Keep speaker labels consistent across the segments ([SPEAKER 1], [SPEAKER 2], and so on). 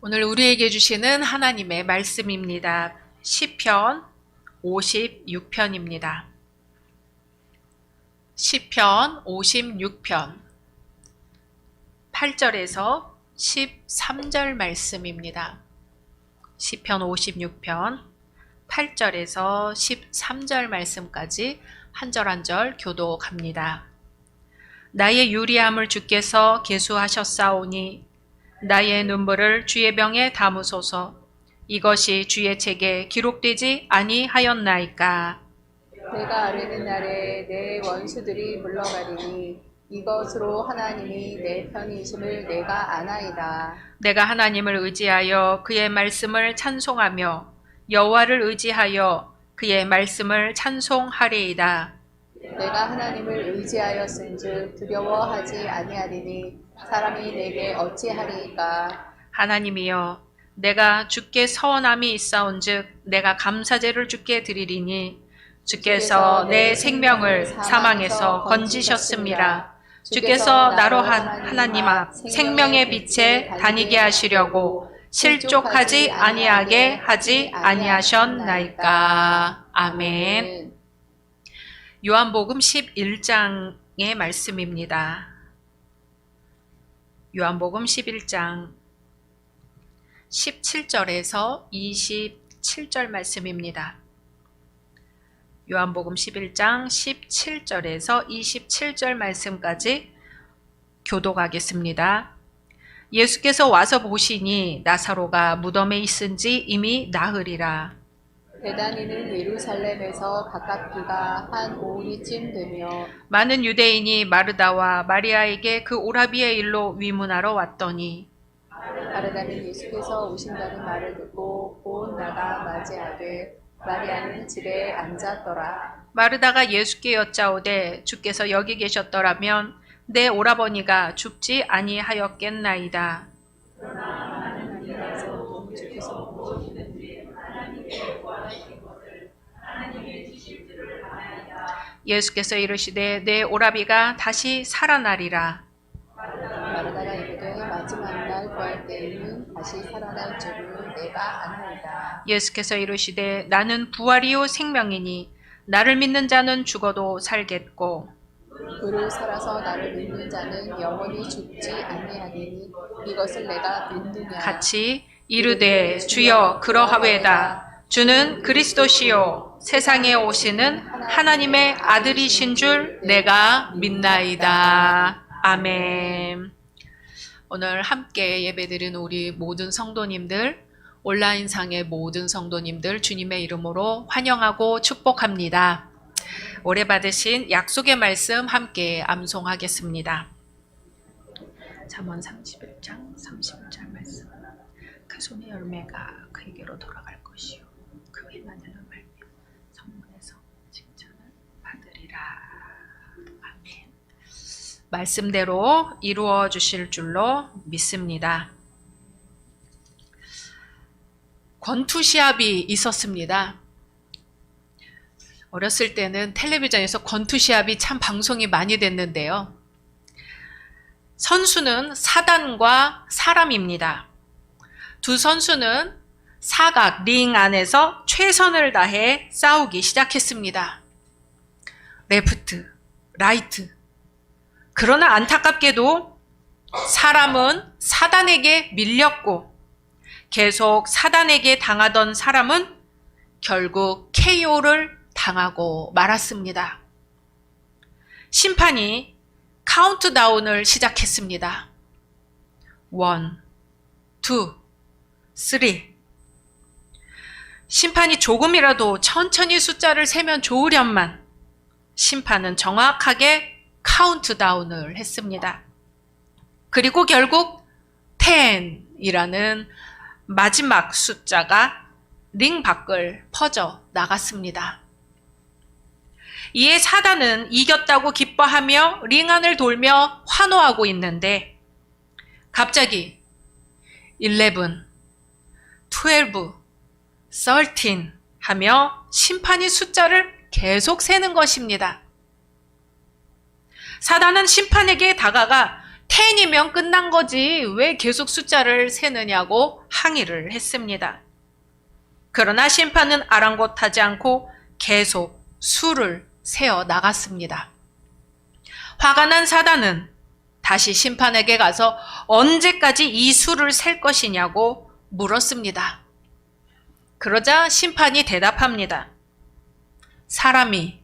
[SPEAKER 1] 오늘 우리에게 주시는 하나님의 말씀입니다. 시편 56편입니다. 시편 56편 8절에서 13절 말씀입니다. 시편 56편 8절에서 13절 말씀까지 한 절 한 절 교독합니다. 나의 유리함을 주께서 계수하셨사오니 나의 눈물을 주의 병에 담으소서. 이것이 주의 책에 기록되지 아니하였나이까.
[SPEAKER 2] 내가 아뢰는 날에 내 원수들이 물러가리니 이것으로 하나님이 내 편이심을 내가 아나이다.
[SPEAKER 1] 내가 하나님을 의지하여 그의 말씀을 찬송하며 여호와를 의지하여 그의 말씀을 찬송하리이다.
[SPEAKER 2] 내가 하나님을 의지하였은즉 두려워하지 아니하리니 사람이 내게 어찌하리이까.
[SPEAKER 1] 하나님이여, 내가 주께 서원함이 있사온즉 내가 감사제를 주께 드리리니 주께서 내 생명을 사망에서 건지셨습니다. 주께서 나로 한 하나님 앞 생명의 빛에 다니게 하시려고 실족하지 아니하게 하지 아니하셨나이까. 아멘. 요한복음 11장의 말씀입니다. 요한복음 11장 17절에서 27절 말씀입니다. 요한복음 11장 17절에서 27절 말씀까지 교독하겠습니다. 예수께서 와서 보시니 나사로가 무덤에 있은지 이미 나으리라.
[SPEAKER 2] 베다니는 예루살렘에서 가깝기가 한 오후리쯤 되며
[SPEAKER 1] 많은 유대인이 마르다와 마리아에게 그 오라비의 일로 위문하러 왔더니
[SPEAKER 2] 마르다는 예수께서 오신다는 말을 듣고 곧 나가 맞이하되 마리아는 집에 앉았더라.
[SPEAKER 1] 마르다가 예수께 여짜오되 주께서 여기 계셨더라면 내 오라버니가 죽지 아니하였겠나이다. 예수께서 이르시되 내 오라비가 다시 살아나리라.
[SPEAKER 2] 마르다가 이르되 마지막 날 구할 때에는 다시 살아날 줄을 내가 아나이다.
[SPEAKER 1] 예수께서 이르시되 나는 부활이요 생명이니 나를 믿는 자는 죽어도 살겠고
[SPEAKER 2] 그를 살아서 나를 믿는 자는 영원히 죽지 아니하리니 이것을 내가 믿느냐.
[SPEAKER 1] 같이 이르되 주여 그러하외다. 주는 그리스도시요 세상에 오시는 하나님의 아들이신 줄 내가 믿나이다. 아멘. 오늘 함께 예배드린 우리 모든 성도님들, 온라인상의 모든 성도님들 주님의 이름으로 환영하고 축복합니다. 올해 받으신 약속의 말씀 함께 암송하겠습니다. 잠언 31장 30절 말씀. 그 손의 열매가 그에게로 돌아갈 것이요 그 마늘을 말며 성문에서 칭찬을 받으리라. 아멘. 말씀대로 이루어 주실 줄로 믿습니다. 권투 시합이 있었습니다. 어렸을 때는 텔레비전에서 권투 시합이 참 방송이 많이 됐는데요. 선수는 사단과 사람입니다. 두 선수는 사각 링 안에서 최선을 다해 싸우기 시작했습니다. 레프트, 라이트. 그러나 안타깝게도 사람은 사단에게 밀렸고 계속 사단에게 당하던 사람은 결국 KO를 당하고 말았습니다. 심판이 카운트다운을 시작했습니다. 1, 2, 3. 심판이 조금이라도 천천히 숫자를 세면 좋으련만 심판은 정확하게 카운트다운을 했습니다. 그리고 결국 10이라는 마지막 숫자가 링 밖을 퍼져 나갔습니다. 이에 사단은 이겼다고 기뻐하며 링 안을 돌며 환호하고 있는데 갑자기 11, 12, 13 하며 심판이 숫자를 계속 세는 것입니다. 사단은 심판에게 다가가 10이면 끝난 거지 왜 계속 숫자를 세느냐고 항의를 했습니다. 그러나 심판은 아랑곳하지 않고 계속 수를 세어 나갔습니다. 화가 난 사단은 다시 심판에게 가서 언제까지 이 수를 셀 것이냐고 물었습니다. 그러자 심판이 대답합니다. 사람이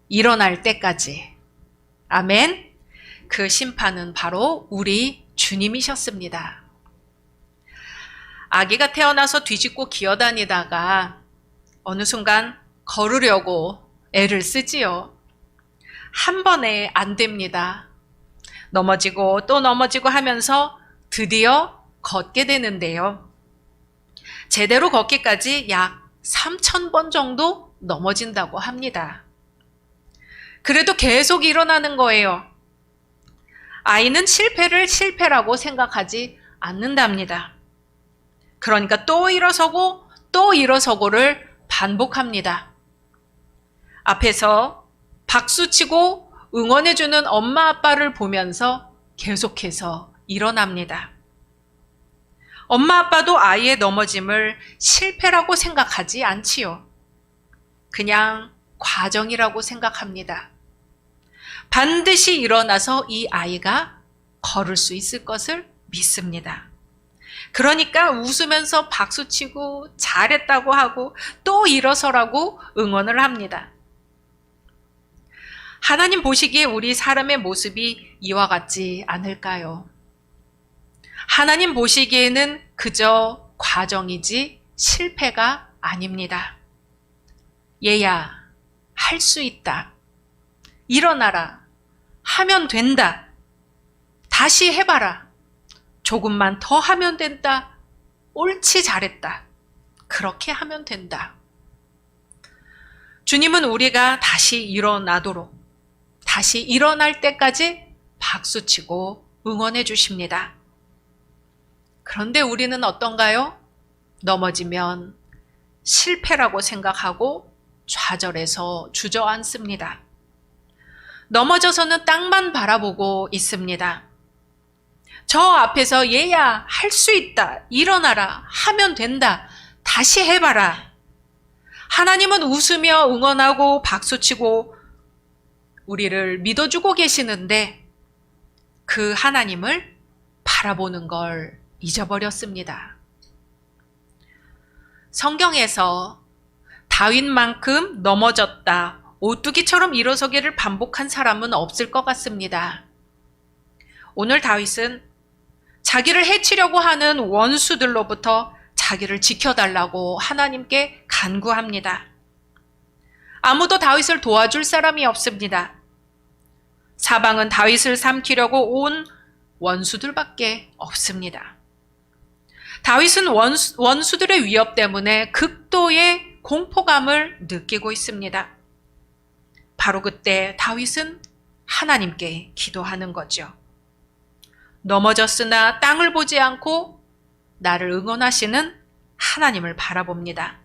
[SPEAKER 1] 일어날 때까지. 아멘. 그 심판은 바로 우리 주님이셨습니다. 아기가 태어나서 뒤집고 기어다니다가 어느 순간 걸으려고 애를 쓰지요. 한 번에 안 됩니다. 넘어지고 또 넘어지고 하면서 드디어 걷게 되는데요. 제대로 걷기까지 약 3,000번 정도 넘어진다고 합니다. 그래도 계속 일어나는 거예요. 아이는 실패를 실패라고 생각하지 않는답니다. 그러니까 또 일어서고 또 일어서고를 반복합니다. 앞에서 박수치고 응원해주는 엄마 아빠를 보면서 계속해서 일어납니다. 엄마 아빠도 아이의 넘어짐을 실패라고 생각하지 않지요. 그냥 과정이라고 생각합니다. 반드시 일어나서 이 아이가 걸을 수 있을 것을 믿습니다. 그러니까 웃으면서 박수치고 잘했다고 하고 또 일어서라고 응원을 합니다. 하나님 보시기에 우리 사람의 모습이 이와 같지 않을까요? 하나님 보시기에는 그저 과정이지 실패가 아닙니다. 얘야, 할 수 있다. 일어나라. 하면 된다. 다시 해봐라. 조금만 더 하면 된다. 옳지 잘했다. 그렇게 하면 된다. 주님은 우리가 다시 일어나도록, 다시 일어날 때까지 박수치고 응원해 주십니다. 그런데 우리는 어떤가요? 넘어지면 실패라고 생각하고 좌절해서 주저앉습니다. 넘어져서는 땅만 바라보고 있습니다. 저 앞에서 얘야 할 수 있다. 일어나라. 하면 된다. 다시 해봐라. 하나님은 웃으며 응원하고 박수치고 우리를 믿어주고 계시는데 그 하나님을 바라보는 걸 잊어버렸습니다. 성경에서 다윗만큼 넘어졌다, 오뚜기처럼 일어서기를 반복한 사람은 없을 것 같습니다. 오늘 다윗은 자기를 해치려고 하는 원수들로부터 자기를 지켜달라고 하나님께 간구합니다. 아무도 다윗을 도와줄 사람이 없습니다. 사방은 다윗을 삼키려고 온 원수들밖에 없습니다. 다윗은 원수들의 위협 때문에 극도의 공포감을 느끼고 있습니다. 바로 그때 다윗은 하나님께 기도하는 거죠. 넘어졌으나 땅을 보지 않고 나를 응원하시는 하나님을 바라봅니다.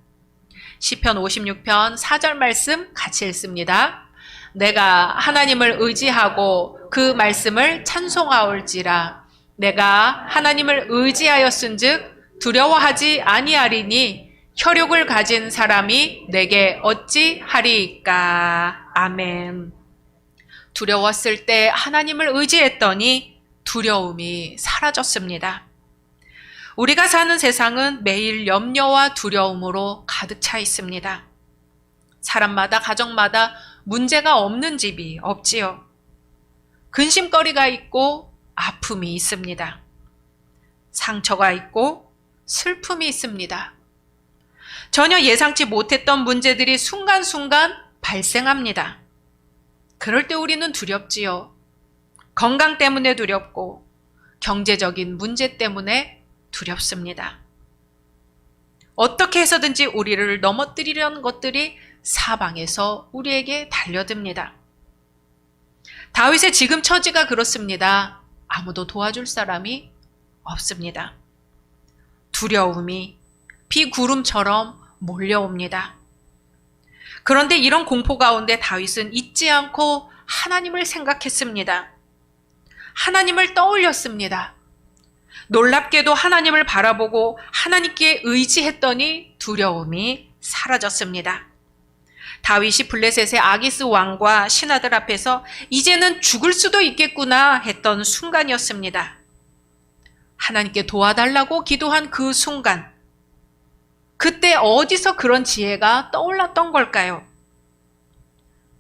[SPEAKER 1] 시편 56편 4절 말씀 같이 읽습니다. 내가 하나님을 의지하고 그 말씀을 찬송하올지라. 내가 하나님을 의지하였은즉 두려워하지 아니하리니 혈육을 가진 사람이 내게 어찌하리이까. 아멘. 두려웠을 때 하나님을 의지했더니 두려움이 사라졌습니다. 우리가 사는 세상은 매일 염려와 두려움으로 가득 차 있습니다. 사람마다 가정마다 문제가 없는 집이 없지요. 근심거리가 있고 아픔이 있습니다. 상처가 있고 슬픔이 있습니다. 전혀 예상치 못했던 문제들이 순간순간 발생합니다. 그럴 때 우리는 두렵지요. 건강 때문에 두렵고 경제적인 문제 때문에 두렵습니다. 어떻게 해서든지 우리를 넘어뜨리려는 것들이 사방에서 우리에게 달려듭니다. 다윗의 지금 처지가 그렇습니다. 아무도 도와줄 사람이 없습니다. 두려움이 비구름처럼 몰려옵니다. 그런데 이런 공포 가운데 다윗은 잊지 않고 하나님을 생각했습니다. 하나님을 떠올렸습니다. 놀랍게도 하나님을 바라보고 하나님께 의지했더니 두려움이 사라졌습니다. 다윗이 블레셋의 아기스 왕과 신하들 앞에서 이제는 죽을 수도 있겠구나 했던 순간이었습니다. 하나님께 도와달라고 기도한 그 순간, 그때 어디서 그런 지혜가 떠올랐던 걸까요?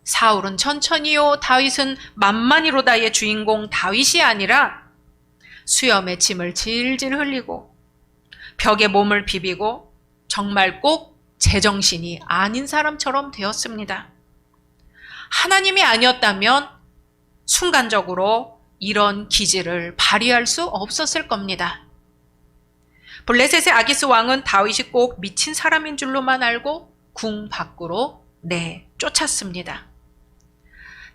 [SPEAKER 1] 사울은 천천히요, 다윗은 만만히로다의 주인공 다윗이 아니라 수염에 침을 질질 흘리고 벽에 몸을 비비고 정말 꼭 제정신이 아닌 사람처럼 되었습니다. 하나님이 아니었다면 순간적으로 이런 기질을 발휘할 수 없었을 겁니다. 블레셋의 아기스 왕은 다윗이 꼭 미친 사람인 줄로만 알고 궁 밖으로 내쫓았습니다.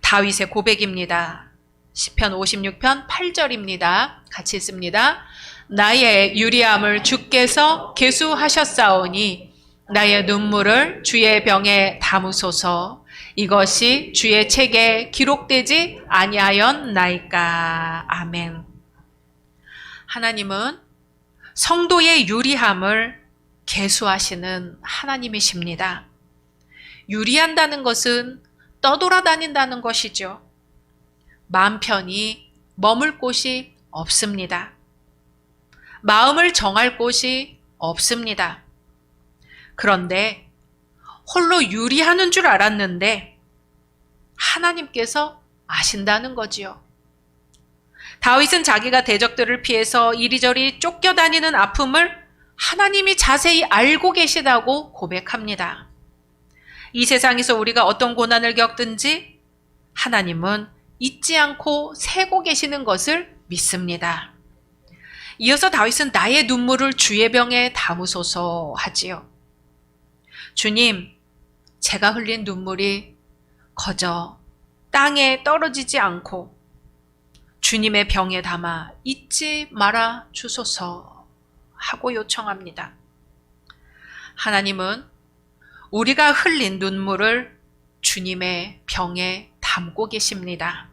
[SPEAKER 1] 다윗의 고백입니다. 시편 56편 8절입니다. 같이 읽습니다. 나의 유리함을 주께서 계수하셨사오니 나의 눈물을 주의 병에 담으소서. 이것이 주의 책에 기록되지 아니하였나이까. 아멘. 하나님은 성도의 유리함을 계수하시는 하나님이십니다. 유리한다는 것은 떠돌아다닌다는 것이죠. 마음 편히 머물 곳이 없습니다. 마음을 정할 곳이 없습니다. 그런데 홀로 유리하는 줄 알았는데 하나님께서 아신다는 거지요. 다윗은 자기가 대적들을 피해서 이리저리 쫓겨다니는 아픔을 하나님이 자세히 알고 계시다고 고백합니다. 이 세상에서 우리가 어떤 고난을 겪든지 하나님은 잊지 않고 세고 계시는 것을 믿습니다. 이어서 다윗은 나의 눈물을 주의 병에 담으소서 하지요. 주님, 제가 흘린 눈물이 거저 땅에 떨어지지 않고 주님의 병에 담아 잊지 말아 주소서 하고 요청합니다. 하나님은 우리가 흘린 눈물을 주님의 병에 담고 계십니다.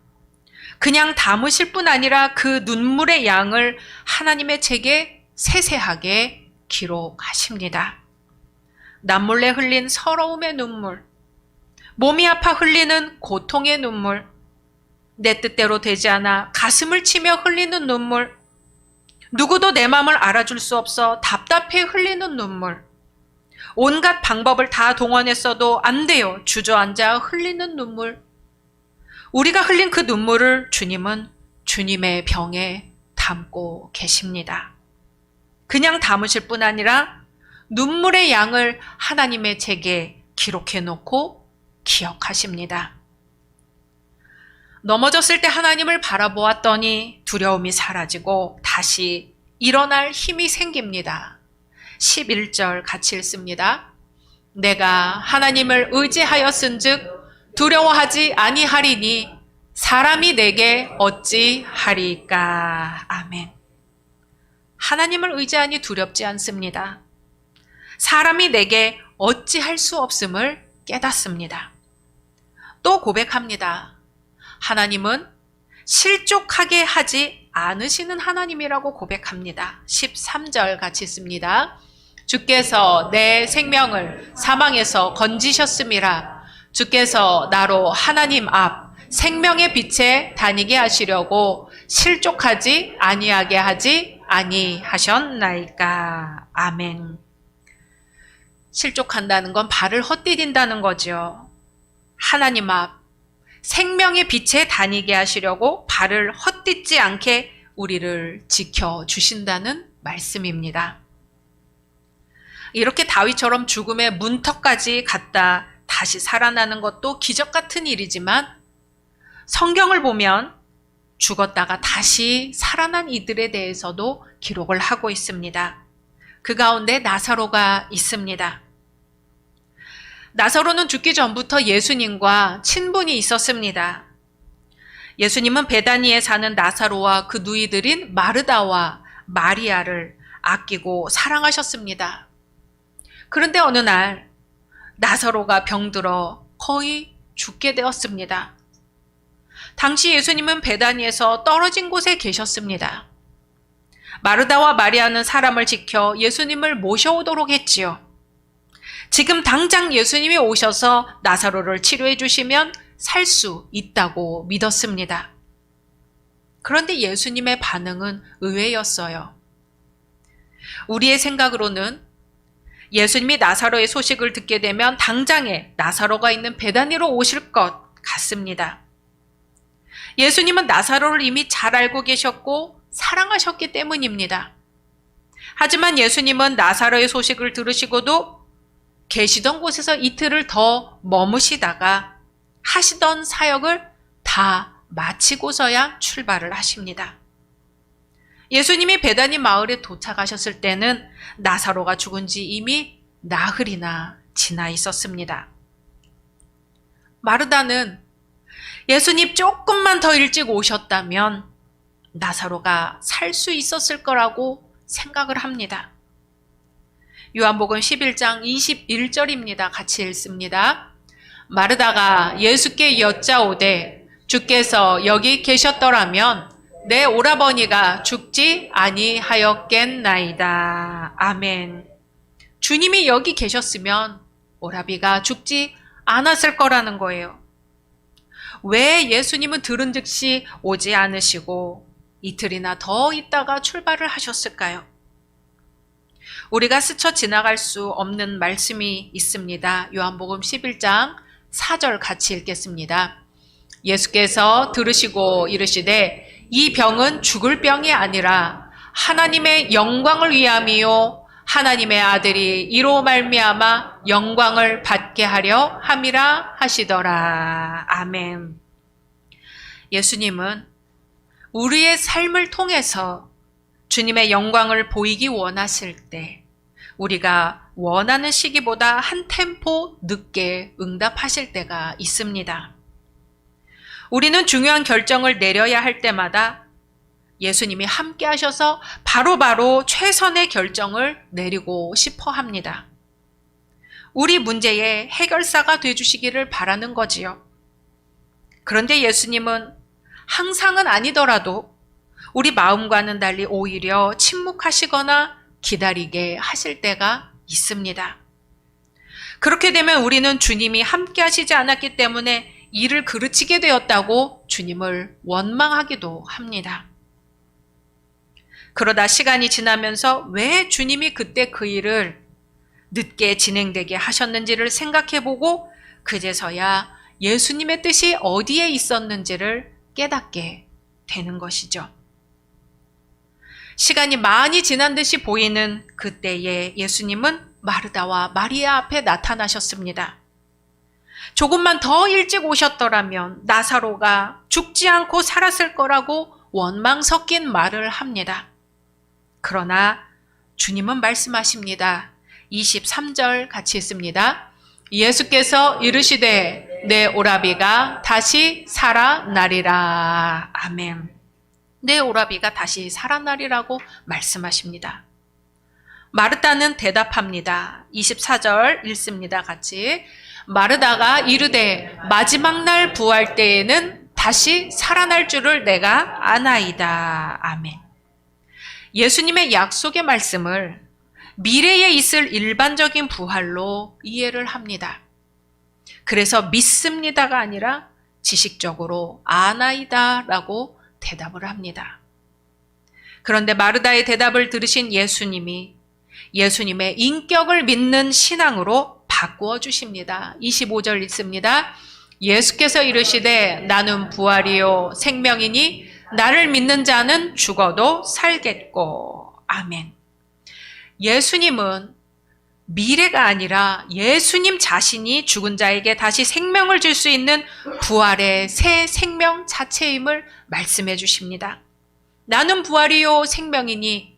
[SPEAKER 1] 그냥 담으실 뿐 아니라 그 눈물의 양을 하나님의 책에 세세하게 기록하십니다. 남몰래 흘린 서러움의 눈물, 몸이 아파 흘리는 고통의 눈물, 내 뜻대로 되지 않아 가슴을 치며 흘리는 눈물, 누구도 내 마음을 알아줄 수 없어 답답해 흘리는 눈물, 온갖 방법을 다 동원했어도 안 돼요. 주저앉아 흘리는 눈물. 우리가 흘린 그 눈물을 주님은 주님의 병에 담고 계십니다. 그냥 담으실 뿐 아니라 눈물의 양을 하나님의 책에 기록해 놓고 기억하십니다. 넘어졌을 때 하나님을 바라보았더니 두려움이 사라지고 다시 일어날 힘이 생깁니다. 11절 같이 읽습니다. 내가 하나님을 의지하였은즉 두려워하지 아니하리니 사람이 내게 어찌하리까. 아멘. 하나님을 의지하니 두렵지 않습니다. 사람이 내게 어찌할 수 없음을 깨닫습니다. 또 고백합니다. 하나님은 실족하게 하지 않으시는 하나님이라고 고백합니다. 13절 같이 읽습니다. 주께서 내 생명을 사망에서 건지셨음이라. 주께서 나로 하나님 앞 생명의 빛에 다니게 하시려고 실족하지 아니하게 하지 아니하셨나이까. 아멘. 실족한다는 건 발을 헛디딘다는 거죠. 하나님 앞 생명의 빛에 다니게 하시려고 발을 헛디지 않게 우리를 지켜주신다는 말씀입니다. 이렇게 다윗처럼 죽음의 문턱까지 갔다 다시 살아나는 것도 기적 같은 일이지만 성경을 보면 죽었다가 다시 살아난 이들에 대해서도 기록을 하고 있습니다. 그 가운데 나사로가 있습니다. 나사로는 죽기 전부터 예수님과 친분이 있었습니다. 예수님은 베다니에 사는 나사로와 그 누이들인 마르다와 마리아를 아끼고 사랑하셨습니다. 그런데 어느 날 나사로가 병들어 거의 죽게 되었습니다. 당시 예수님은 베다니에서 떨어진 곳에 계셨습니다. 마르다와 마리아는 사람을 지켜 예수님을 모셔오도록 했지요. 지금 당장 예수님이 오셔서 나사로를 치료해 주시면 살 수 있다고 믿었습니다. 그런데 예수님의 반응은 의외였어요. 우리의 생각으로는 예수님이 나사로의 소식을 듣게 되면 당장에 나사로가 있는 베다니로 오실 것 같습니다. 예수님은 나사로를 이미 잘 알고 계셨고 사랑하셨기 때문입니다. 하지만 예수님은 나사로의 소식을 들으시고도 계시던 곳에서 이틀을 더 머무시다가 하시던 사역을 다 마치고서야 출발을 하십니다. 예수님이 베다니 마을에 도착하셨을 때는 나사로가 죽은 지 이미 나흘이나 지나 있었습니다. 마르다는 예수님 조금만 더 일찍 오셨다면 나사로가 살 수 있었을 거라고 생각을 합니다. 요한복음 11장 21절입니다. 같이 읽습니다. 마르다가 예수께 여짜오되 주께서 여기 계셨더라면 내 오라버니가 죽지 아니하였겠나이다. 아멘. 주님이 여기 계셨으면 오라비가 죽지 않았을 거라는 거예요. 왜 예수님은 들은 즉시 오지 않으시고 이틀이나 더 있다가 출발을 하셨을까요? 우리가 스쳐 지나갈 수 없는 말씀이 있습니다. 요한복음 11장 4절 같이 읽겠습니다. 예수께서 들으시고 이르시되 이 병은 죽을 병이 아니라 하나님의 영광을 위함이요 하나님의 아들이 이로 말미암아 영광을 받게 하려 함이라 하시더라. 아멘. 예수님은 우리의 삶을 통해서 주님의 영광을 보이기 원하실 때 우리가 원하는 시기보다 한 템포 늦게 응답하실 때가 있습니다. 우리는 중요한 결정을 내려야 할 때마다 예수님이 함께 하셔서 바로바로 최선의 결정을 내리고 싶어 합니다. 우리 문제의 해결사가 되어주시기를 바라는 거지요. 그런데 예수님은 항상은 아니더라도 우리 마음과는 달리 오히려 침묵하시거나 기다리게 하실 때가 있습니다. 그렇게 되면 우리는 주님이 함께 하시지 않았기 때문에 일을 그르치게 되었다고 주님을 원망하기도 합니다. 그러다 시간이 지나면서 왜 주님이 그때 그 일을 늦게 진행되게 하셨는지를 생각해보고 그제서야 예수님의 뜻이 어디에 있었는지를 깨닫게 되는 것이죠. 시간이 많이 지난 듯이 보이는 그때에 예수님은 마르다와 마리아 앞에 나타나셨습니다. 조금만 더 일찍 오셨더라면 나사로가 죽지 않고 살았을 거라고 원망 섞인 말을 합니다. 그러나 주님은 말씀하십니다. 23절 같이 읽습니다. 예수께서 이르시되 내 오라비가 다시 살아나리라. 아멘. 내 오라비가 다시 살아나리라고 말씀하십니다. 마르다는 대답합니다. 24절 읽습니다. 같이. 마르다가 이르되 마지막 날 부활 때에는 다시 살아날 줄을 내가 아나이다. 아멘. 예수님의 약속의 말씀을 미래에 있을 일반적인 부활로 이해를 합니다. 그래서 믿습니다가 아니라 지식적으로 아나이다라고 대답을 합니다. 그런데 마르다의 대답을 들으신 예수님이 예수님의 인격을 믿는 신앙으로 바꾸어 주십니다. 25절 읽습니다. 예수께서 이르시되 나는 부활이요 생명이니 나를 믿는 자는 죽어도 살겠고. 아멘. 예수님은 미래가 아니라 예수님 자신이 죽은 자에게 다시 생명을 줄 수 있는 부활의 새 생명 자체임을 말씀해 주십니다. 나는 부활이요 생명이니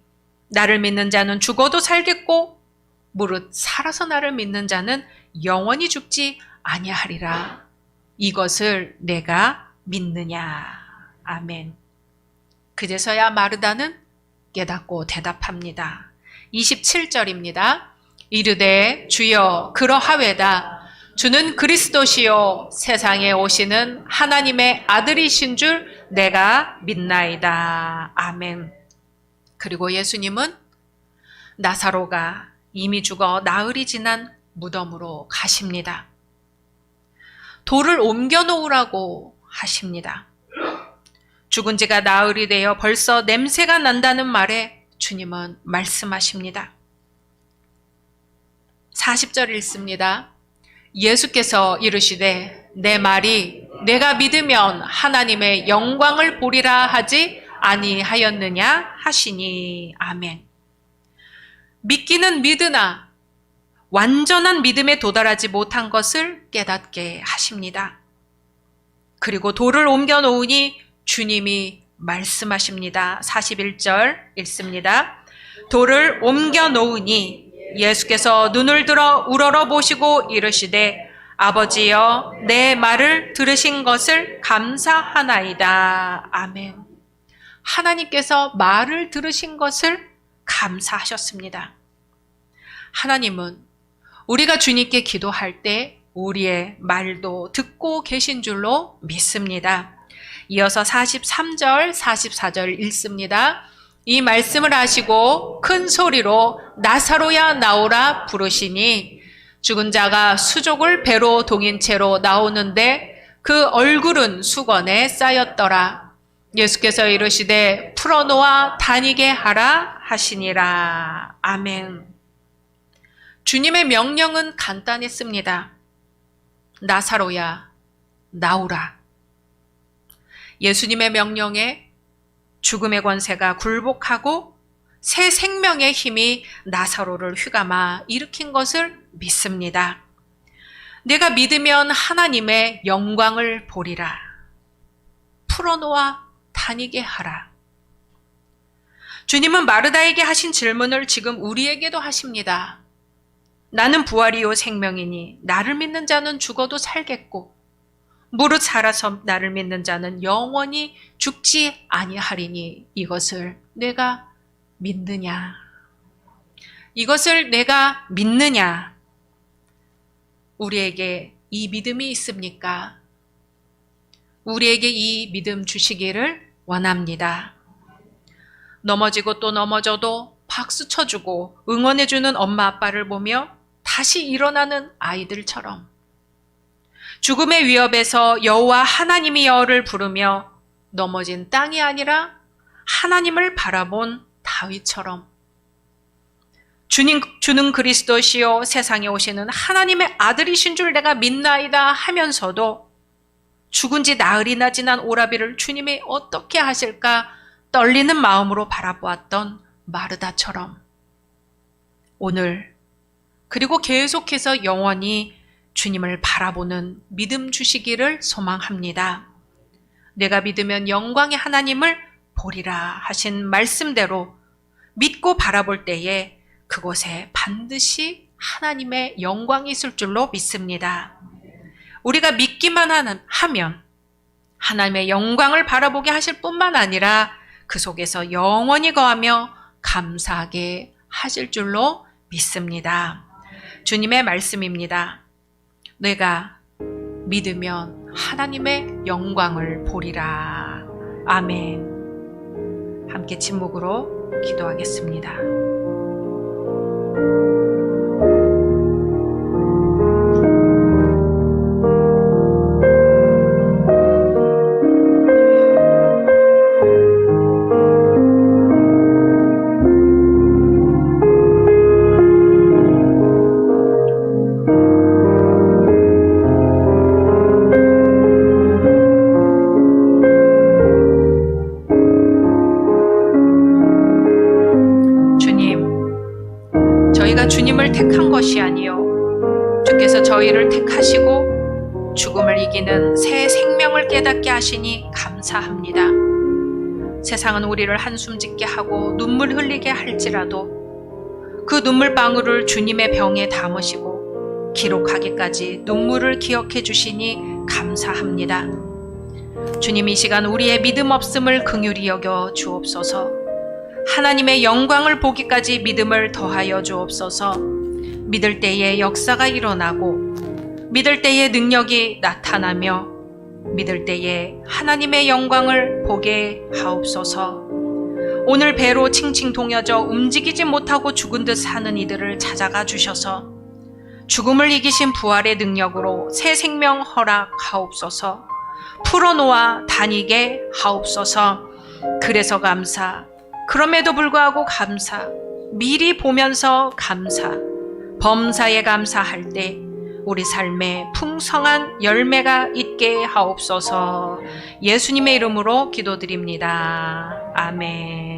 [SPEAKER 1] 나를 믿는 자는 죽어도 살겠고 무릇 살아서 나를 믿는 자는 영원히 죽지 아니하리라. 이것을 내가 믿느냐. 아멘. 그제서야 마르다는 깨닫고 대답합니다. 27절입니다. 이르되 주여 그러하외다. 주는 그리스도시요 세상에 오시는 하나님의 아들이신 줄 내가 믿나이다. 아멘. 그리고 예수님은 나사로가 이미 죽어 나흘이 지난 무덤으로 가십니다. 돌을 옮겨 놓으라고 하십니다. 죽은 지가 나흘이 되어 벌써 냄새가 난다는 말에 주님은 말씀하십니다. 40절 읽습니다. 예수께서 이르시되 내 말이 내가 믿으면 하나님의 영광을 보리라 하지 아니하였느냐 하시니. 아멘. 믿기는 믿으나 완전한 믿음에 도달하지 못한 것을 깨닫게 하십니다. 그리고 돌을 옮겨 놓으니 주님이 말씀하십니다. 41절 읽습니다. 돌을 옮겨 놓으니 예수께서 눈을 들어 우러러 보시고 이르시되 아버지여 내 말을 들으신 것을 감사하나이다. 아멘. 하나님께서 말을 들으신 것을 감사하셨습니다. 하나님은 우리가 주님께 기도할 때 우리의 말도 듣고 계신 줄로 믿습니다. 이어서 43절, 44절 읽습니다. 이 말씀을 하시고 큰 소리로 나사로야 나오라 부르시니 죽은 자가 수족을 배로 동인 채로 나오는데 그 얼굴은 수건에 쌓였더라. 예수께서 이르시되 풀어놓아 다니게 하라 하시니라. 아멘. 주님의 명령은 간단했습니다. 나사로야 나오라. 예수님의 명령에 죽음의 권세가 굴복하고 새 생명의 힘이 나사로를 휘감아 일으킨 것을 믿습니다. 내가 믿으면 하나님의 영광을 보리라. 풀어놓아 다니게 하라. 주님은 마르다에게 하신 질문을 지금 우리에게도 하십니다. 나는 부활이요 생명이니 나를 믿는 자는 죽어도 살겠고 무릇 살아서 나를 믿는 자는 영원히 죽지 아니하리니 이것을 내가 믿느냐? 이것을 내가 믿느냐? 우리에게 이 믿음이 있습니까? 우리에게 이 믿음 주시기를 원합니다. 넘어지고 또 넘어져도 박수 쳐주고 응원해주는 엄마 아빠를 보며 다시 일어나는 아이들처럼 죽음의 위협에서 여호와 하나님이 여호를 부르며 넘어진 땅이 아니라 하나님을 바라본 다윗처럼 주는 그리스도시요 세상에 오시는 하나님의 아들이신 줄 내가 믿나이다 하면서도 죽은 지 나흘이나 지난 오라비를 주님이 어떻게 하실까 떨리는 마음으로 바라보았던 마르다처럼 오늘 그리고 계속해서 영원히 주님을 바라보는 믿음 주시기를 소망합니다. 내가 믿으면 영광의 하나님을 보리라 하신 말씀대로 믿고 바라볼 때에 그곳에 반드시 하나님의 영광이 있을 줄로 믿습니다. 우리가 믿기만 하면 하나님의 영광을 바라보게 하실 뿐만 아니라 그 속에서 영원히 거하며 감사하게 하실 줄로 믿습니다. 주님의 말씀입니다. 내가 믿으면 하나님의 영광을 보리라. 아멘. 함께 침묵으로 기도하겠습니다. 주님을 택한 것이 아니요 주께서 저희를 택하시고 죽음을 이기는 새 생명을 깨닫게 하시니 감사합니다. 세상은 우리를 한숨 짓게 하고 눈물 흘리게 할지라도 그 눈물방울을 주님의 병에 담으시고 기록하기까지 눈물을 기억해 주시니 감사합니다. 주님, 이 시간 우리의 믿음 없음을 긍휼히 여겨 주옵소서. 하나님의 영광을 보기까지 믿음을 더하여 주옵소서. 믿을 때에 역사가 일어나고 믿을 때에 능력이 나타나며 믿을 때에 하나님의 영광을 보게 하옵소서. 오늘 배로 칭칭 동여져 움직이지 못하고 죽은 듯 사는 이들을 찾아가 주셔서 죽음을 이기신 부활의 능력으로 새 생명 허락하옵소서. 풀어놓아 다니게 하옵소서. 그래서 감사, 그럼에도 불구하고 감사, 미리 보면서 감사, 범사에 감사할 때 우리 삶에 풍성한 열매가 있게 하옵소서. 예수님의 이름으로 기도드립니다. 아멘.